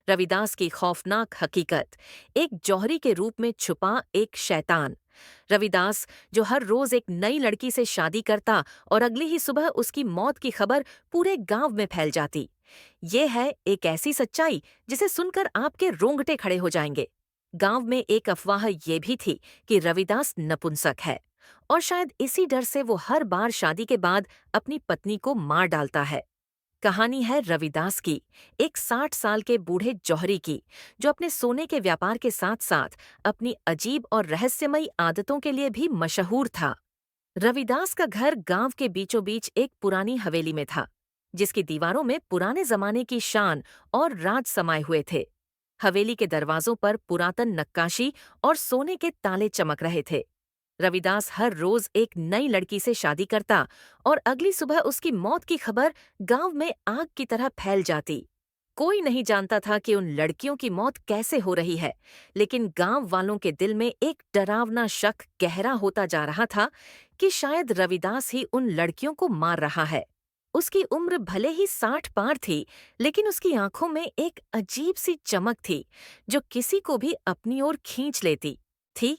रविदास की खौफनाक हकीकत। एक जौहरी के रूप में छुपा एक शैतान। रविदास, जो हर रोज एक नई लड़की से शादी करता और अगली ही सुबह उसकी मौत की खबर पूरे गांव में फैल जाती। ये है एक ऐसी सच्चाई जिसे सुनकर आपके रोंगटे खड़े हो जाएंगे। गांव में एक अफवाह ये भी थी कि रविदास नपुंसक है और शायद इसी डर से वो हर बार शादी के बाद अपनी पत्नी को मार डालता है। कहानी है रविदास की, एक 60 साल के बूढ़े जौहरी की, जो अपने सोने के व्यापार के साथ साथ अपनी अजीब और रहस्यमयी आदतों के लिए भी मशहूर था। रविदास का घर गांव के बीचों बीच एक पुरानी हवेली में था, जिसकी दीवारों में पुराने जमाने की शान और राज समाये हुए थे। हवेली के दरवाजों पर पुरातन नक्काशी और सोने के ताले चमक रहे थे। रविदास हर रोज एक नई लड़की से शादी करता और अगली सुबह उसकी मौत की खबर गांव में आग की तरह फैल जाती। कोई नहीं जानता था कि उन लड़कियों की मौत कैसे हो रही है, लेकिन गांव वालों के दिल में एक डरावना शक गहरा होता जा रहा था कि शायद रविदास ही उन लड़कियों को मार रहा है। उसकी उम्र भले ही 60 पार थी, लेकिन उसकी आंखों में एक अजीब सी चमक थी जो किसी को भी अपनी ओर खींच लेती थी।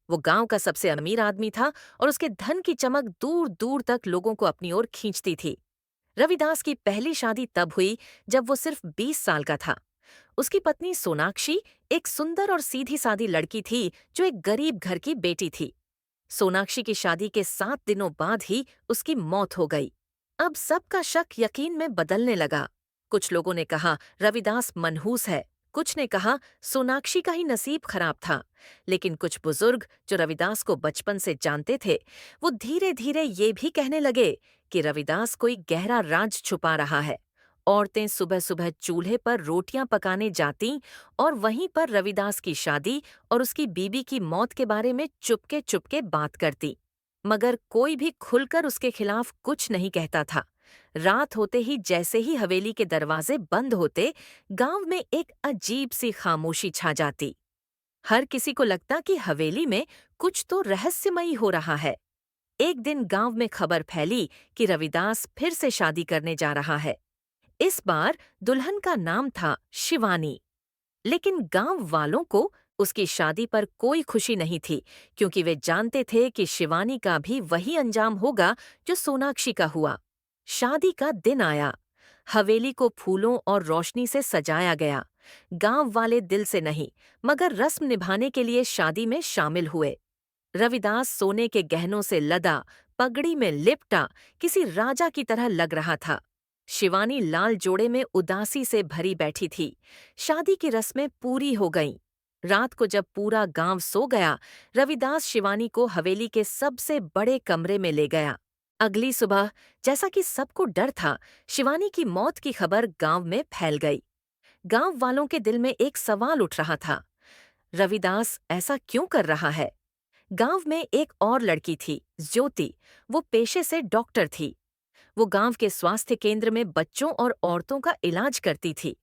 वो गांव का सबसे अमीर आदमी था और उसके धन की चमक दूर दूर तक लोगों को अपनी ओर खींचती थी। रविदास की पहली शादी तब हुई जब वो सिर्फ 20 साल का था। उसकी पत्नी सोनाक्षी एक सुंदर और सीधी सादी लड़की थी जो एक गरीब घर की बेटी थी। सोनाक्षी की शादी के 7 दिनों बाद ही उसकी मौत हो गई। अब सबका शक यकीन में बदलने लगा। कुछ लोगों ने कहा रविदास मनहूस है, कुछ ने कहा सोनाक्षी का ही नसीब खराब था। लेकिन कुछ बुजुर्ग जो रविदास को बचपन से जानते थे, वो धीरे धीरे ये भी कहने लगे कि रविदास कोई गहरा राज छुपा रहा है। औरतें सुबह सुबह चूल्हे पर रोटियां पकाने जातीं और वहीं पर रविदास की शादी और उसकी बीबी की मौत के बारे में चुपके चुपके बात करती, मगर कोई भी खुलकर उसके खिलाफ कुछ नहीं कहता था। रात होते ही जैसे ही हवेली के दरवाजे बंद होते, गांव में एक अजीब सी खामोशी छा जाती। हर किसी को लगता कि हवेली में कुछ तो रहस्यमयी हो रहा है। एक दिन गांव में खबर फैली कि रविदास फिर से शादी करने जा रहा है। इस बार दुल्हन का नाम था शिवानी। लेकिन गांव वालों को उसकी शादी पर कोई खुशी नहीं थी, क्योंकि वे जानते थे कि शिवानी का भी वही अंजाम होगा जो सोनाक्षी का हुआ। शादी का दिन आया। हवेली को फूलों और रोशनी से सजाया गया। गांव वाले दिल से नहीं, मगर रस्म निभाने के लिए शादी में शामिल हुए। रविदास सोने के गहनों से लदा, पगड़ी में लिपटा, किसी राजा की तरह लग रहा था। शिवानी लाल जोड़े में उदासी से भरी बैठी थी। शादी की रस्में पूरी हो गईं। रात को जब पूरा गांव सो गया, रविदास शिवानी को हवेली के सबसे बड़े कमरे में ले गया। अगली सुबह, जैसा कि सबको डर था, शिवानी की मौत की खबर गांव में फैल गई। गांव वालों के दिल में एक सवाल उठ रहा था, रविदास ऐसा क्यों कर रहा है? गांव में एक और लड़की थी, ज्योति। वो पेशे से डॉक्टर थी। वो गांव के स्वास्थ्य केंद्र में बच्चों और औरतों का इलाज करती थी।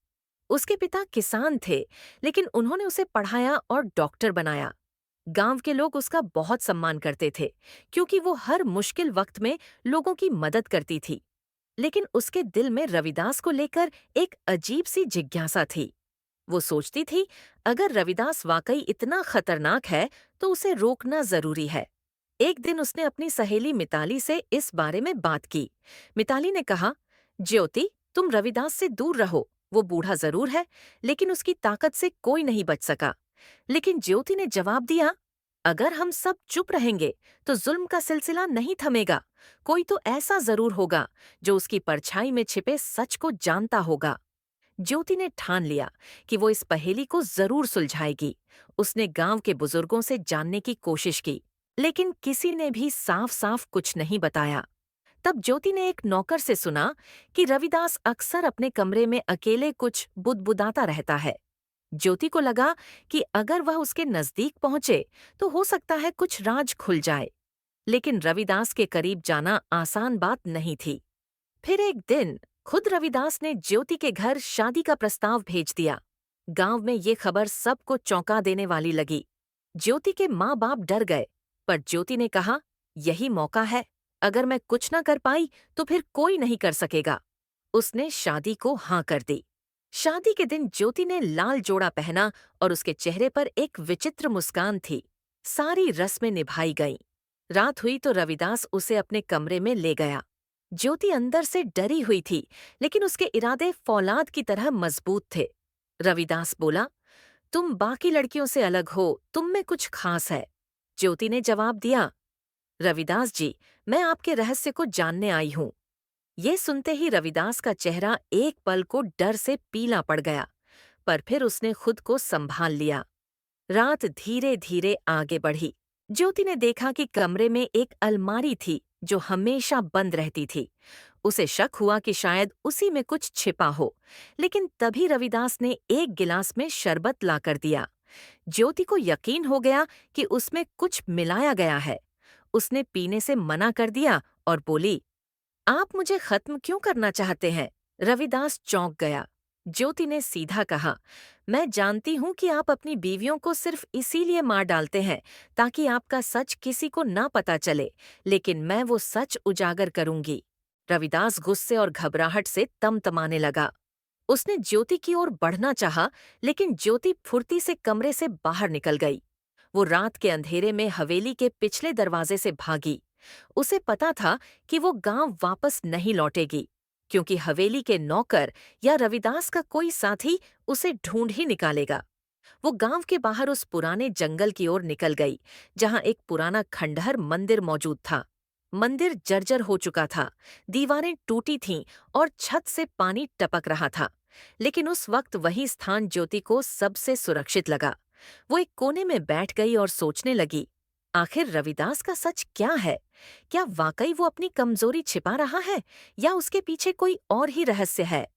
उसके पिता किसान थे, लेकिन उन्होंने उसे पढ़ाया और डॉक्टर बनाया। गांव के लोग उसका बहुत सम्मान करते थे, क्योंकि वो हर मुश्किल वक्त में लोगों की मदद करती थी। लेकिन उसके दिल में रविदास को लेकर एक अजीब सी जिज्ञासा थी। वो सोचती थी, अगर रविदास वाकई इतना खतरनाक है तो उसे रोकना जरूरी है। एक दिन उसने अपनी सहेली मिताली से इस बारे में बात की। मिताली ने कहा, ज्योति, तुम रविदास से दूर रहो। वो बूढ़ा जरूर है, लेकिन उसकी ताकत से कोई नहीं बच सका। लेकिन ज्योति ने जवाब दिया, अगर हम सब चुप रहेंगे तो जुल्म का सिलसिला नहीं थमेगा। कोई तो ऐसा जरूर होगा जो उसकी परछाई में छिपे सच को जानता होगा। ज्योति ने ठान लिया कि वो इस पहेली को जरूर सुलझाएगी। उसने गांव के बुजुर्गों से जानने की कोशिश की, लेकिन किसी ने भी साफ साफ कुछ नहीं बताया। तब ज्योति ने एक नौकर से सुना कि रविदास अक्सर अपने कमरे में अकेले कुछ बुदबुदाता रहता है। ज्योति को लगा कि अगर वह उसके नजदीक पहुंचे तो हो सकता है कुछ राज खुल जाए। लेकिन रविदास के करीब जाना आसान बात नहीं थी। फिर एक दिन खुद रविदास ने ज्योति के घर शादी का प्रस्ताव भेज दिया। गांव में ये खबर सबको चौंका देने वाली लगी। ज्योति के माँ बाप डर गए, पर ज्योति ने कहा, यही मौका है। अगर मैं कुछ न कर पाई तो फिर कोई नहीं कर सकेगा। उसने शादी को हाँ कर दी। शादी के दिन ज्योति ने लाल जोड़ा पहना और उसके चेहरे पर एक विचित्र मुस्कान थी। सारी रस्में निभाई गईं। रात हुई तो रविदास उसे अपने कमरे में ले गया। ज्योति अंदर से डरी हुई थी, लेकिन उसके इरादे फौलाद की तरह मजबूत थे। रविदास बोला, तुम बाकी लड़कियों से अलग हो, तुम में कुछ खास है। ज्योति ने जवाब दिया, रविदास जी, मैं आपके रहस्य को जानने आई हूँ। ये सुनते ही रविदास का चेहरा एक पल को डर से पीला पड़ गया, पर फिर उसने खुद को संभाल लिया। रात धीरे धीरे आगे बढ़ी। ज्योति ने देखा कि कमरे में एक अलमारी थी जो हमेशा बंद रहती थी। उसे शक हुआ कि शायद उसी में कुछ छिपा हो, लेकिन तभी रविदास ने एक गिलास में शरबत लाकर दिया। ज्योति को यकीन हो गया कि उसमें कुछ मिलाया गया है। उसने पीने से मना कर दिया और बोली, आप मुझे खत्म क्यों करना चाहते हैं? रविदास चौंक गया। ज्योति ने सीधा कहा, मैं जानती हूं कि आप अपनी बीवियों को सिर्फ इसीलिए मार डालते हैं ताकि आपका सच किसी को ना पता चले, लेकिन मैं वो सच उजागर करूंगी। रविदास गुस्से और घबराहट से तमतमाने लगा। उसने ज्योति की ओर बढ़ना चाहा, लेकिन ज्योति फुर्ती से कमरे से बाहर निकल गई। वो रात के अंधेरे में हवेली के पिछले दरवाजे से भागी। उसे पता था कि वो गांव वापस नहीं लौटेगी, क्योंकि हवेली के नौकर या रविदास का कोई साथी उसे ढूंढ ही निकालेगा। वो गांव के बाहर उस पुराने जंगल की ओर निकल गई, जहां एक पुराना खंडहर मंदिर मौजूद था। मंदिर जर्जर हो चुका था, दीवारें टूटी थीं और छत से पानी टपक रहा था। लेकिन उस वक्त वही स्थान ज्योति को सबसे सुरक्षित लगा। वो एक कोने में बैठ गई और सोचने लगी, आखिर रविदास का सच क्या है? क्या वाकई वो अपनी कमजोरी छिपा रहा है, या उसके पीछे कोई और ही रहस्य है?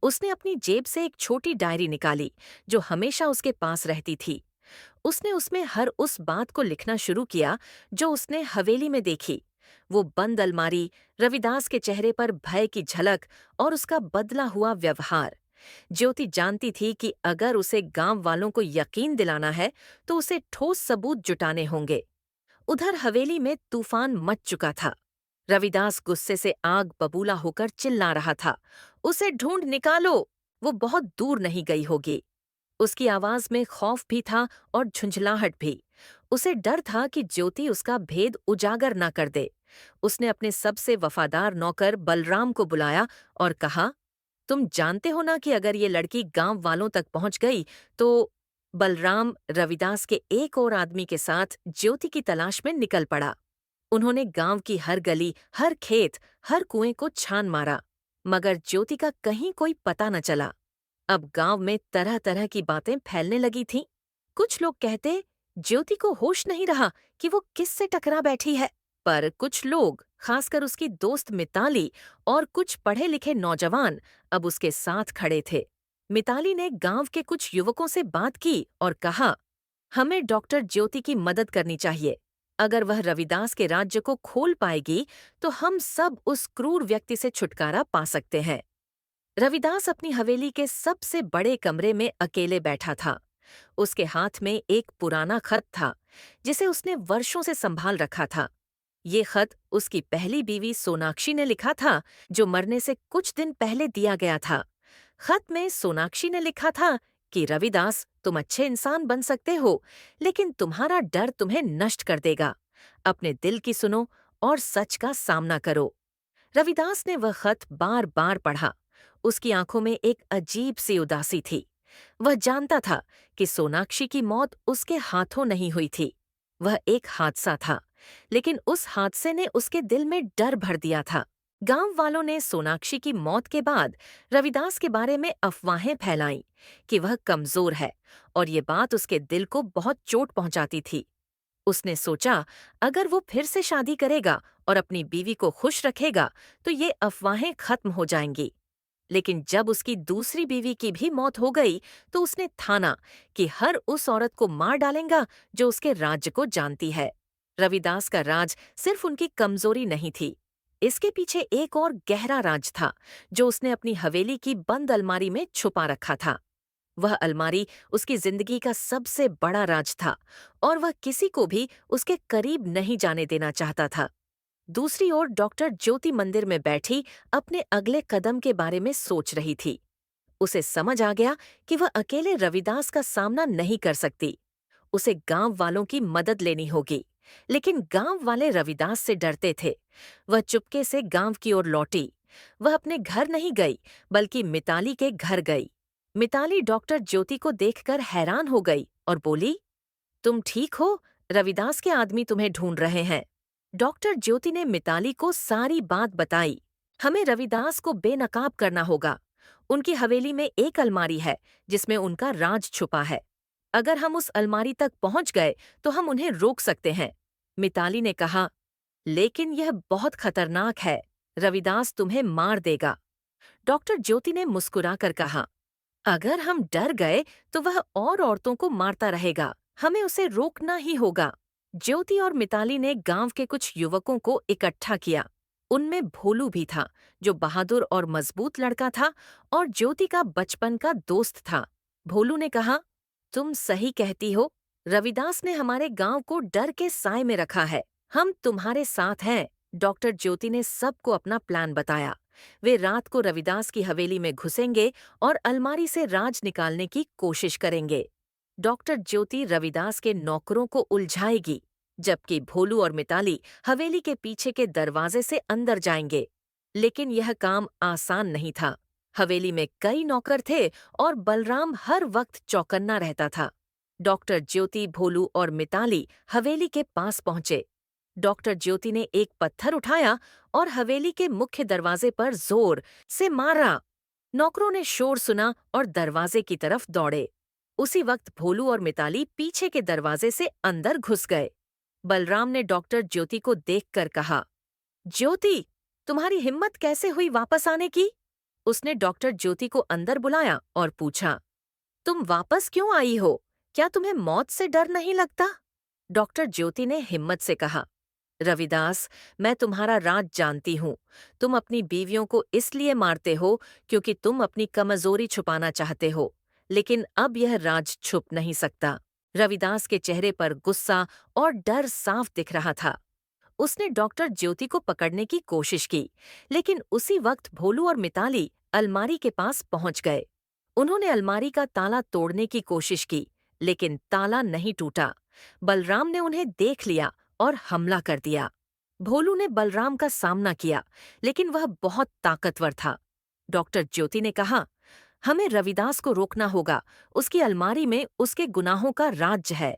उसने अपनी जेब से एक छोटी डायरी निकाली, जो हमेशा उसके पास रहती थी। उसने उसमें हर उस बात को लिखना शुरू किया जो उसने हवेली में देखी। वो बंद अलमारी, रविदास के चेहरे पर भय की झलक और उसका बदला हुआ व्यवहार। ज्योति जानती थी कि अगर उसे गांव वालों को यकीन दिलाना है तो उसे ठोस सबूत जुटाने होंगे। उधर हवेली में तूफान मच चुका था। रविदास गुस्से से आग बबूला होकर चिल्ला रहा था, उसे ढूंढ निकालो, वो बहुत दूर नहीं गई होगी। उसकी आवाज में खौफ भी था और झुंझलाहट भी। उसे डर था कि ज्योति उसका भेद उजागर न कर दे। उसने अपने सबसे वफादार नौकर बलराम को बुलाया और कहा, तुम जानते हो ना कि अगर ये लड़की गांव वालों तक पहुंच गई तो। बलराम रविदास के एक और आदमी के साथ ज्योति की तलाश में निकल पड़ा। उन्होंने गांव की हर गली, हर खेत, हर कुएं को छान मारा, मगर ज्योति का कहीं कोई पता न चला। अब गांव में तरह तरह की बातें फैलने लगी थीं। कुछ लोग कहते, ज्योति को होश नहीं रहा कि वो किससे टकरा बैठी है। पर कुछ लोग, खासकर उसकी दोस्त मिताली और कुछ पढ़े लिखे नौजवान, अब उसके साथ खड़े थे। मिताली ने गांव के कुछ युवकों से बात की और कहा, हमें डॉक्टर ज्योति की मदद करनी चाहिए। अगर वह रविदास के राज्य को खोल पाएगी तो हम सब उस क्रूर व्यक्ति से छुटकारा पा सकते हैं। रविदास अपनी हवेली के सबसे बड़े कमरे में अकेले बैठा था। उसके हाथ में एक पुराना खत था, जिसे उसने वर्षों से संभाल रखा था। ये खत उसकी पहली बीवी सोनाक्षी ने लिखा था, जो मरने से कुछ दिन पहले दिया गया था। खत में सोनाक्षी ने लिखा था कि रविदास, तुम अच्छे इंसान बन सकते हो, लेकिन तुम्हारा डर तुम्हें नष्ट कर देगा। अपने दिल की सुनो और सच का सामना करो। रविदास ने वह खत बार बार पढ़ा। उसकी आंखों में एक अजीब सी उदासी थी। वह जानता था कि सोनाक्षी की मौत उसके हाथों नहीं हुई थी। वह एक हादसा था, लेकिन उस हादसे ने उसके दिल में डर भर दिया था। गांव वालों ने सोनाक्षी की मौत के बाद रविदास के बारे में अफवाहें फैलाईं कि वह कमजोर है, और ये बात उसके दिल को बहुत चोट पहुंचाती थी। उसने सोचा, अगर वो फिर से शादी करेगा और अपनी बीवी को खुश रखेगा तो ये अफवाहें खत्म हो जाएंगी। लेकिन जब उसकी दूसरी बीवी की भी मौत हो गई तो उसने ठाना कि हर उस औरत को मार डालेगा जो उसके राज्य को जानती है। रविदास का राज सिर्फ उनकी कमजोरी नहीं थी, इसके पीछे एक और गहरा राज था जो उसने अपनी हवेली की बंद अलमारी में छुपा रखा था। वह अलमारी उसकी जिंदगी का सबसे बड़ा राज था, और वह किसी को भी उसके करीब नहीं जाने देना चाहता था। दूसरी ओर डॉक्टर ज्योति मंदिर में बैठी अपने अगले कदम के बारे में सोच रही थी। उसे समझ आ गया कि वह अकेले रविदास का सामना नहीं कर सकती। उसे गांव वालों की मदद लेनी होगी। लेकिन गांव वाले रविदास से डरते थे। वह चुपके से गांव की ओर लौटी। वह अपने घर नहीं गई, बल्कि मिताली के घर गई। मिताली डॉक्टर ज्योति को देखकर हैरान हो गई और बोली, तुम ठीक हो? रविदास के आदमी तुम्हें ढूंढ रहे हैं। डॉक्टर ज्योति ने मिताली को सारी बात बताई। हमें रविदास को बेनकाब करना होगा। उनकी हवेली में एक अलमारी है जिसमें उनका राज छुपा है। अगर हम उस अलमारी तक पहुंच गए तो हम उन्हें रोक सकते हैं। मिताली ने कहा, लेकिन यह बहुत खतरनाक है। रविदास तुम्हें मार देगा। डॉक्टर ज्योति ने मुस्कुराकर कहा, अगर हम डर गए तो वह और औरतों को मारता रहेगा। हमें उसे रोकना ही होगा। ज्योति और मिताली ने गांव के कुछ युवकों को इकट्ठा किया। उनमें भोलू भी था, जो बहादुर और मजबूत लड़का था और ज्योति का बचपन का दोस्त था। भोलू ने कहा, तुम सही कहती हो। रविदास ने हमारे गांव को डर के साए में रखा है। हम तुम्हारे साथ हैं। डॉक्टर ज्योति ने सबको अपना प्लान बताया। वे रात को रविदास की हवेली में घुसेंगे और अलमारी से राज निकालने की कोशिश करेंगे। डॉक्टर ज्योति रविदास के नौकरों को उलझाएगी, जबकि भोलू और मिताली हवेली के पीछे के दरवाजे से अंदर जाएंगे। लेकिन यह काम आसान नहीं था। हवेली में कई नौकर थे और बलराम हर वक्त चौकन्ना रहता था। डॉक्टर ज्योति, भोलू और मिताली हवेली के पास पहुंचे। डॉक्टर ज्योति ने एक पत्थर उठाया और हवेली के मुख्य दरवाजे पर जोर से मारा। नौकरों ने शोर सुना और दरवाजे की तरफ दौड़े। उसी वक्त भोलू और मिताली पीछे के दरवाजे से अंदर घुस गए। बलराम ने डॉक्टर ज्योति को देखकर कहा, ज्योति, तुम्हारी हिम्मत कैसे हुई वापस आने की? उसने डॉक्टर ज्योति को अंदर बुलाया और पूछा, तुम वापस क्यों आई हो? क्या तुम्हें मौत से डर नहीं लगता? डॉक्टर ज्योति ने हिम्मत से कहा, रविदास, मैं तुम्हारा राज जानती हूँ। तुम अपनी बीवियों को इसलिए मारते हो क्योंकि तुम अपनी कमजोरी छुपाना चाहते हो। लेकिन अब यह राज छुप नहीं सकता। रविदास के चेहरे पर गुस्सा और डर साफ दिख रहा था। उसने डॉक्टर ज्योति को पकड़ने की कोशिश की, लेकिन उसी वक्त भोलू और मिताली अलमारी के पास पहुंच गए। उन्होंने अलमारी का ताला तोड़ने की कोशिश की, लेकिन ताला नहीं टूटा। बलराम ने उन्हें देख लिया और हमला कर दिया। भोलू ने बलराम का सामना किया, लेकिन वह बहुत ताकतवर था। डॉक्टर ज्योति ने कहा, हमें रविदास को रोकना होगा। उसकी अलमारी में उसके गुनाहों का राज्य है।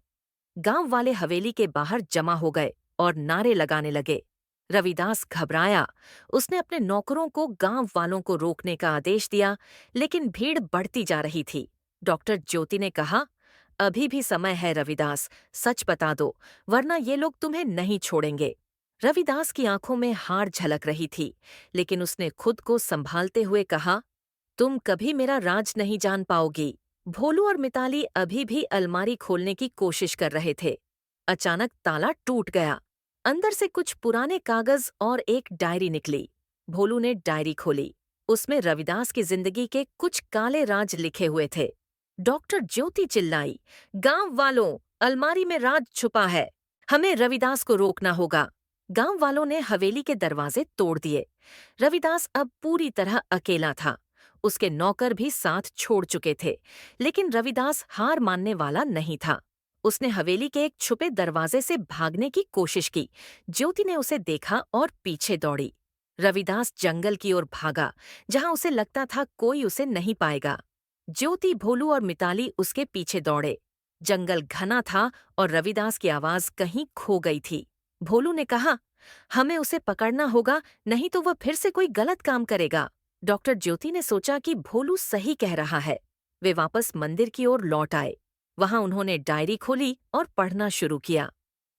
गांव वाले हवेली के बाहर जमा हो गए और नारे लगाने लगे। रविदास घबराया। उसने अपने नौकरों को गांव वालों को रोकने का आदेश दिया, लेकिन भीड़ बढ़ती जा रही थी। डॉक्टर ज्योति ने कहा, अभी भी समय है रविदास, सच बता दो, वरना ये लोग तुम्हें नहीं छोड़ेंगे। रविदास की आंखों में हार झलक रही थी, लेकिन उसने खुद को संभालते हुए कहा, तुम कभी मेरा राज नहीं जान पाओगी। भोलू और मिताली अभी भी अलमारी खोलने की कोशिश कर रहे थे। अचानक ताला टूट गया। अंदर से कुछ पुराने कागज और एक डायरी निकली। भोलू ने डायरी खोली। उसमें रविदास की जिंदगी के कुछ काले राज लिखे हुए थे। डॉक्टर ज्योति चिल्लाई, गांव वालों, अलमारी में राज छुपा है। हमें रविदास को रोकना होगा। गांव वालों ने हवेली के दरवाजे तोड़ दिए। रविदास अब पूरी तरह अकेला था। उसके नौकर भी साथ छोड़ चुके थे, लेकिन रविदास हार मानने वाला नहीं था। उसने हवेली के एक छुपे दरवाजे से भागने की कोशिश की। ज्योति ने उसे देखा और पीछे दौड़ी। रविदास जंगल की ओर भागा, जहां उसे लगता था कोई उसे नहीं पाएगा। ज्योति, भोलू और मिताली उसके पीछे दौड़े। जंगल घना था और रविदास की आवाज कहीं खो गई थी। भोलू ने कहा, हमें उसे पकड़ना होगा, नहीं तो वह फिर से कोई गलत काम करेगा। डॉक्टर ज्योति ने सोचा कि भोलू सही कह रहा है। वे वापस मंदिर की ओर लौट आए। वहां उन्होंने डायरी खोली और पढ़ना शुरू किया।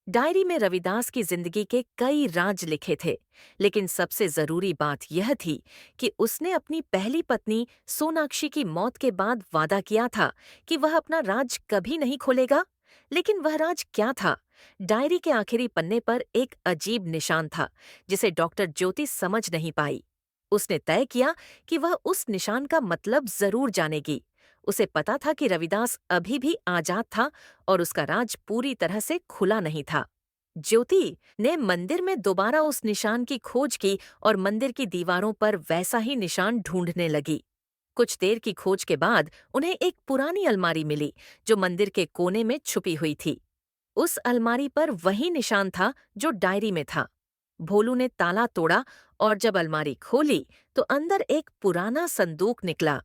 डायरी में रविदास की जिंदगी के कई राज लिखे थे, लेकिन सबसे जरूरी बात यह थी कि उसने अपनी पहली पत्नी सोनाक्षी की मौत के बाद वादा किया था कि वह अपना राज कभी नहीं खोलेगा। लेकिन वह राज क्या था? डायरी के आखिरी पन्ने पर एक अजीब निशान था, जिसे डॉक्टर ज्योति समझ नहीं पाई। उसने तय किया कि वह उस निशान का मतलब जरूर जानेगी। उसे पता था कि रविदास अभी भी आजाद था और उसका राज पूरी तरह से खुला नहीं था। ज्योति ने मंदिर में दोबारा उस निशान की खोज की और मंदिर की दीवारों पर वैसा ही निशान ढूंढने लगी। कुछ देर की खोज के बाद उन्हें एक पुरानी अलमारी मिली जो मंदिर के कोने में छुपी हुई थी। उस अलमारी पर वही निशान था जो डायरी में था। भोलू ने ताला तोड़ा और जब अलमारी खोली तो अंदर एक पुराना संदूक निकला।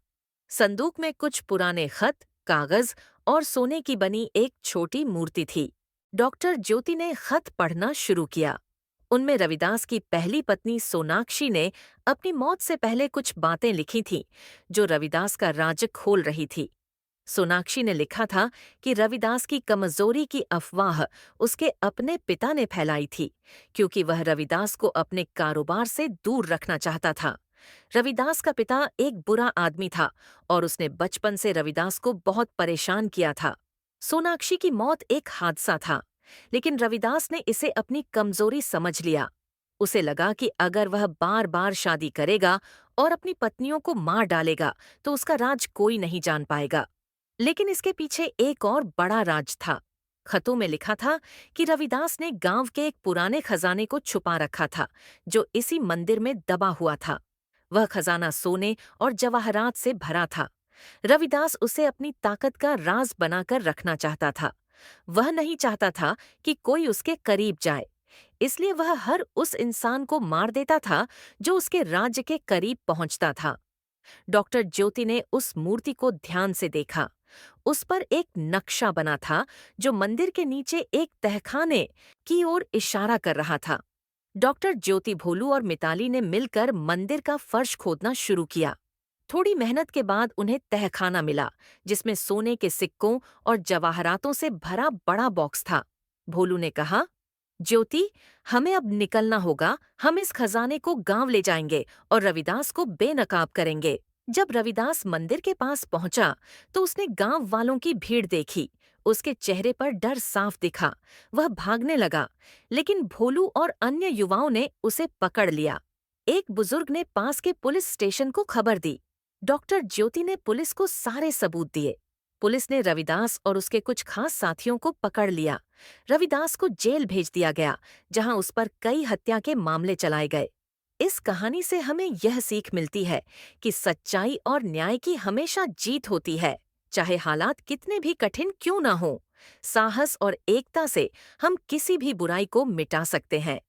संदूक में कुछ पुराने खत, कागज और सोने की बनी एक छोटी मूर्ति थी। डॉक्टर ज्योति ने खत पढ़ना शुरू किया। उनमें रविदास की पहली पत्नी सोनाक्षी ने अपनी मौत से पहले कुछ बातें लिखी थीं, जो रविदास का राज खोल रही थी। सोनाक्षी ने लिखा था कि रविदास की कमजोरी की अफवाह उसके अपने पिता ने फैलाई थी, क्योंकि वह रविदास को अपने कारोबार से दूर रखना चाहता था। रविदास का पिता एक बुरा आदमी था और उसने बचपन से रविदास को बहुत परेशान किया था। सोनाक्षी की मौत एक हादसा था, लेकिन रविदास ने इसे अपनी कमजोरी समझ लिया। उसे लगा कि अगर वह बार बार शादी करेगा और अपनी पत्नियों को मार डालेगा तो उसका राज कोई नहीं जान पाएगा। लेकिन इसके पीछे एक और बड़ा राज था। खतों में लिखा था कि रविदास ने गांव के एक पुराने खजाने को छुपा रखा था, जो इसी मंदिर में दबा हुआ था। वह खजाना सोने और जवाहरात से भरा था। रविदास उसे अपनी ताकत का राज बनाकर रखना चाहता था। वह नहीं चाहता था कि कोई उसके करीब जाए, इसलिए वह हर उस इंसान को मार देता था जो उसके राज्य के करीब पहुंचता था। डॉक्टर ज्योति ने उस मूर्ति को ध्यान से देखा। उस पर एक नक्शा बना था जो मंदिर के नीचे एक तहखाने की ओर इशारा कर रहा था। डॉक्टर ज्योति, भोलू और मिताली ने मिलकर मंदिर का फर्श खोदना शुरू किया। थोड़ी मेहनत के बाद उन्हें तहखाना मिला, जिसमें सोने के सिक्कों और जवाहरातों से भरा बड़ा बॉक्स था। भोलू ने कहा, ज्योति, हमें अब निकलना होगा। हम इस खजाने को गांव ले जाएंगे और रविदास को बेनकाब करेंगे। जब रविदास मंदिर के पास पहुंचा तो उसने गांव वालों की भीड़ देखी। उसके चेहरे पर डर साफ दिखा। वह भागने लगा, लेकिन भोलू और अन्य युवाओं ने उसे पकड़ लिया। एक बुजुर्ग ने पास के पुलिस स्टेशन को खबर दी। डॉक्टर ज्योति ने पुलिस को सारे सबूत दिए। पुलिस ने रविदास और उसके कुछ खास साथियों को पकड़ लिया। रविदास को जेल भेज दिया गया, जहां उस पर कई हत्या के मामले चलाए गए। इस कहानी से हमें यह सीख मिलती है कि सच्चाई और न्याय की हमेशा जीत होती है, चाहे हालात कितने भी कठिन क्यों न हों। साहस और एकता से हम किसी भी बुराई को मिटा सकते हैं।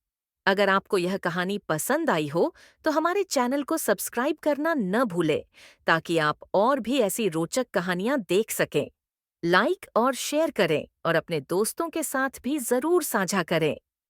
अगर आपको यह कहानी पसंद आई हो तो हमारे चैनल को सब्सक्राइब करना न भूलें, ताकि आप और भी ऐसी रोचक कहानियां देख सकें। लाइक और शेयर करें और अपने दोस्तों के साथ भी जरूर साझा करें।